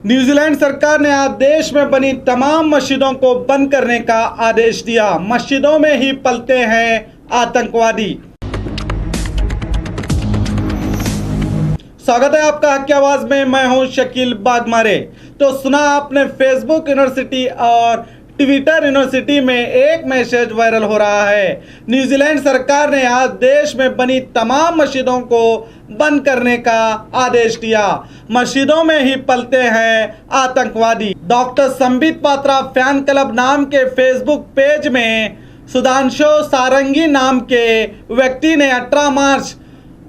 New Zealand सरकार ने आज देश में बनी तमाम मस्जिदों को बंद करने का आदेश दिया। मस्जिदों में ही पलते हैं आतंकवादी। स्वागत है आपका हक की आवाज में, मैं हूं शकील बागमारे। तो सुना आपने, फेसबुक यूनिवर्सिटी और ट्विटर यूनिवर्सिटी में एक मैसेज वायरल हो रहा है। न्यूजीलैंड सरकार ने आज देश में बनी तमाम मस्जिदों को बंद करने का आदेश दिया। मस्जिदों में ही पलते हैं आतंकवादी। Doctor Sambit Patra fan club नाम के फेसबुक पेज में सुधांशु सारंगी नाम के व्यक्ति ने 18 मार्च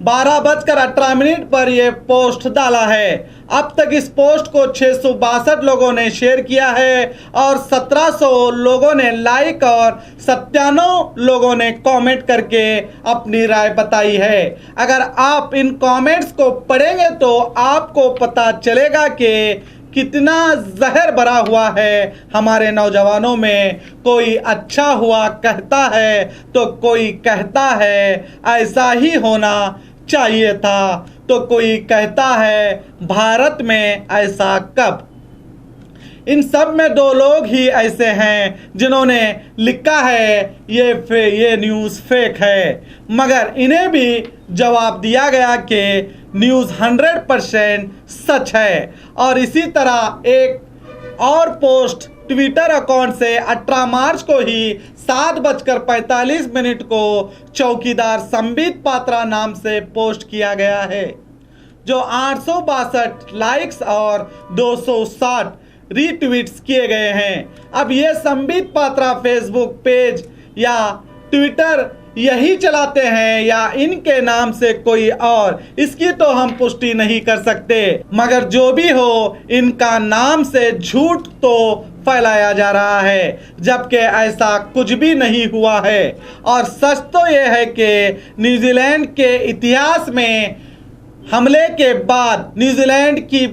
12:18 पर यह पोस्ट डाला है। अब तक इस पोस्ट को 662 लोगों ने शेयर किया है और 1700 लोगों ने लाइक और 97 लोगों ने कमेंट करके अपनी राय बताई है। अगर आप इन कमेंट्स को पढ़ेंगे तो आपको पता चलेगा कि कितना जहर भरा हुआ है हमारे नौजवानों में। कोई अच्छा हुआ कहता है तो कोई कहता है ऐसा ही होना चाहिए था, तो कोई कहता है भारत में ऐसा कब। इन सब में दो लोग ही ऐसे हैं जिन्होंने लिखा है ये न्यूज़ फेक है, मगर इन्हें भी जवाब दिया गया कि न्यूज़ 100% सच है। और इसी तरह एक और पोस्ट ट्विटर अकाउंट से 18 मार्च को ही 7:45 को चौकीदार संबित पात्रा नाम से पोस्ट किया गया है, जो 862 लाइक्स और 260 रीट्वीट्स किए गए हैं। अब ये संबित पात्रा फेसबुक पेज या ट्विटर यही चलाते हैं या इनके नाम से कोई और, इसकी तो हम पुष्टि नहीं कर सकते, मगर जो भी हो इनका नाम से झूठ तो फैलाया जा रहा है, जबकि ऐसा कुछ भी नहीं हुआ है। और सच तो यह है कि न्यूजीलैंड के इतिहास में हमले के बाद न्यूजीलैंड की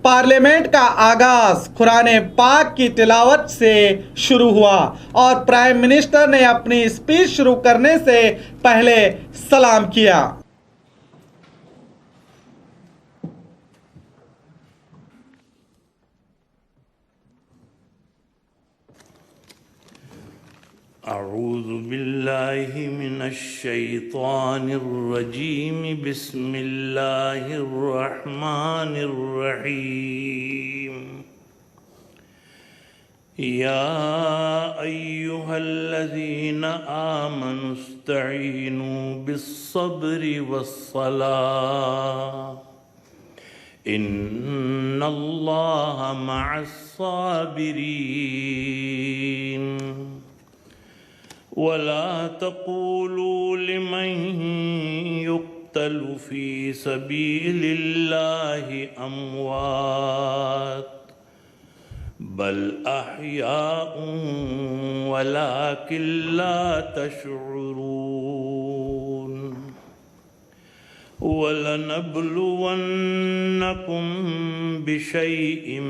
पार्लियामेंट का आगाज कुरान पाक की तिलावत से शुरू हुआ और प्राइम मिनिस्टर ने अपनी स्पीच शुरू करने से पहले सलाम किया। अऊज़ु बिल्लाहि मिनश शैतानिर रजीम, बिस्मिल्लाहिर रहमानिर रहीम। या अय्युहल्लज़ीना आमनुस्तईनु बिस्सब्रि वस्सलाह, इन्नल्लाहा मअस्साबिरीन। वला तक़ूलू लिमन युक़्तलु फ़ी सबीलिल्लाहि अम्वात, बल अहयाउन वलाकिन ला तशऊरून। वलनब्लुवन्नकुम बिशैइन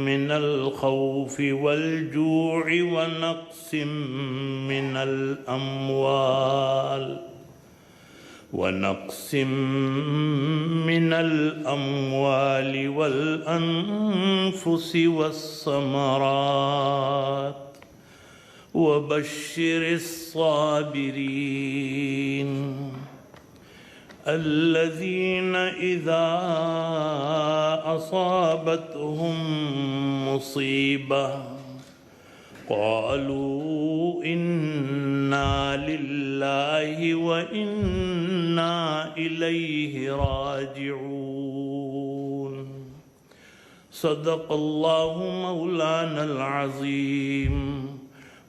मिनल खौफि वल जू'i व नक़्सिम मिनल अम्वालि वल अनफुसि वस्समरात वबश्शिरिस साबिरीन अल्लज़ीन इज़ा असाबतहुम मुसीबह क़ालू इन्ना लिल्लाहि व इन्ना इलैहि राजिऊन। सदक़ल्लाहु मौलानल अज़ीम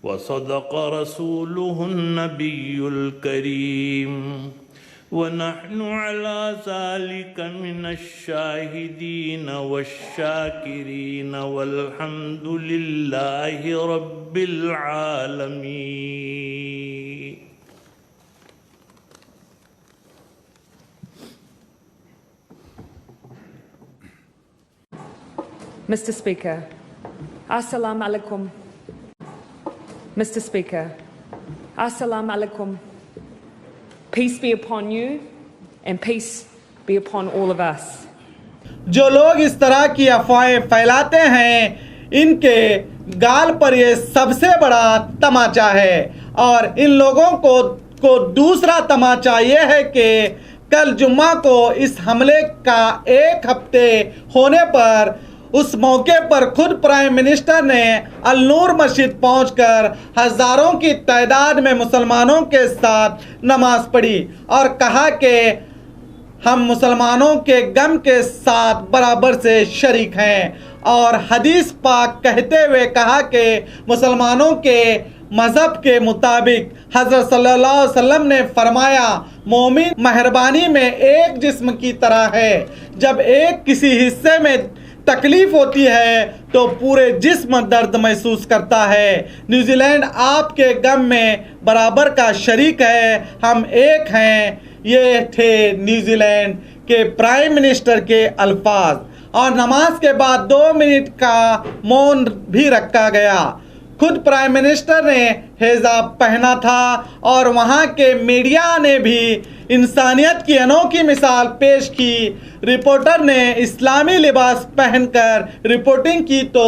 व सदक़ रसूलुहुन नबियुल करीम व नहनु अला ज़ालिका मिनश शाहिदीन वश्शाकिरीन वल्हम्दुलिल्लाहि रब्बिल आलमीन। Mr. Speaker, Assalamu alaikum. Mr. Speaker, Assalamu alaikum. Peace be upon you and peace be upon all of us. जो लोग इस तरह की अफवाहें फैलाते हैं इनके गाल पर ये सबसे बड़ा तमाचा है। और इन लोगों को दूसरा तमाचा ये है कि कल जुम्मा को इस हमले का 1 हफ्ते होने पर उस मौके पर खुद प्राइम मिनिस्टर ने अल नूर मस्जिद पहुंचकर हजारों की तादाद में मुसलमानों के साथ नमाज पढ़ी और कहा कि हम मुसलमानों के गम के साथ बराबर से शरीक हैं। और हदीस पाक कहते हुए कहा कि मुसलमानों के मज़हब के मुताबिक हज़रत सल्लल्लाहु अलैहि वसल्लम ने फरमाया, मोमिन मेहरबानी में एक जिस्म की तरह है। जब एक किसी हिस्से में तकलीफ होती है तो पूरे जिस्म दर्द महसूस करता है। न्यूजीलैंड आपके गम में बराबर का शरीक है, हम एक हैं। ये थे न्यूजीलैंड के प्राइम मिनिस्टर के अल्फाज। और नमाज के बाद 2 मिनट का मौन भी रखा गया। खुद प्राइम मिनिस्टर ने हिजाब पहना था और वहाँ के मीडिया ने भी इंसानियत की अनोखी मिसाल पेश की। रिपोर्टर ने इस्लामी लिबास पहनकर रिपोर्टिंग की तो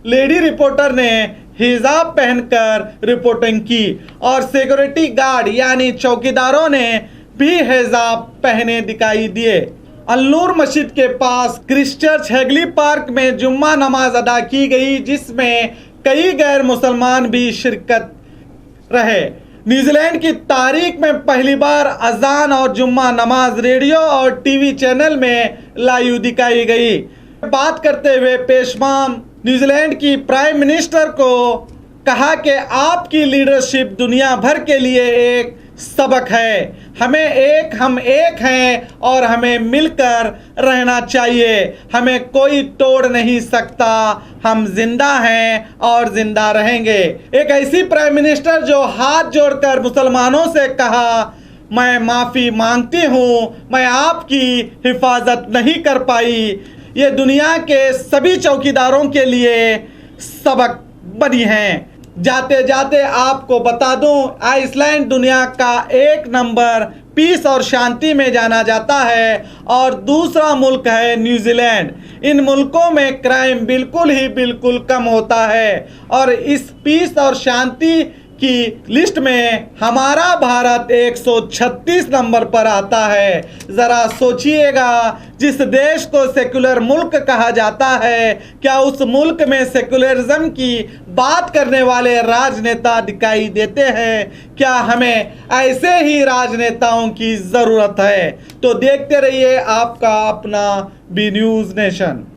लेडी रिपोर्टर ने हिजाब पहनकर रिपोर्टिंग की और सिक्योरिटी गार्ड यानी चौकीदारों ने भी हिजाब पहने दिखाई दिए। अल नूर मस्जिद के पास क्रिसचर्च हैगली पार्क में जुम्मा नमाज अदा की गई, जिसमें कई गैर मुसलमान भी शिरकत रहे। न्यूजीलैंड की तारीख में पहली बार अजान और जुम्मा नमाज रेडियो और टीवी चैनल में लाइव दिखाई गई। बात करते हुए पेशवाम न्यूजीलैंड की प्राइम मिनिस्टर को कहा कि आपकी लीडरशिप दुनिया भर के लिए एक सबक है। हम एक हैं और हमें मिलकर रहना चाहिए। हमें कोई तोड़ नहीं सकता। हम जिंदा हैं और जिंदा रहेंगे। एक ऐसी प्राइम मिनिस्टर जो हाथ जोड़कर मुसलमानों से कहा, मैं माफ़ी मांगती हूँ, मैं आपकी हिफाजत नहीं कर पाई। ये दुनिया के सभी चौकीदारों के लिए सबक बनी हैं। जाते जाते आपको बता दूं, आइसलैंड दुनिया का 1 नंबर पीस और शांति में जाना जाता है और दूसरा मुल्क है न्यूजीलैंड। इन मुल्कों में क्राइम बिल्कुल कम होता है और इस पीस और शांति की लिस्ट में हमारा भारत 136 नंबर पर आता है। ज़रा सोचिएगा, जिस देश को सेकुलर मुल्क कहा जाता है, क्या उस मुल्क में सेकुलरिज्म की बात करने वाले राजनेता दिखाई देते हैं? क्या हमें ऐसे ही राजनेताओं की ज़रूरत है? तो देखते रहिए आपका अपना बी न्यूज़ नेशन।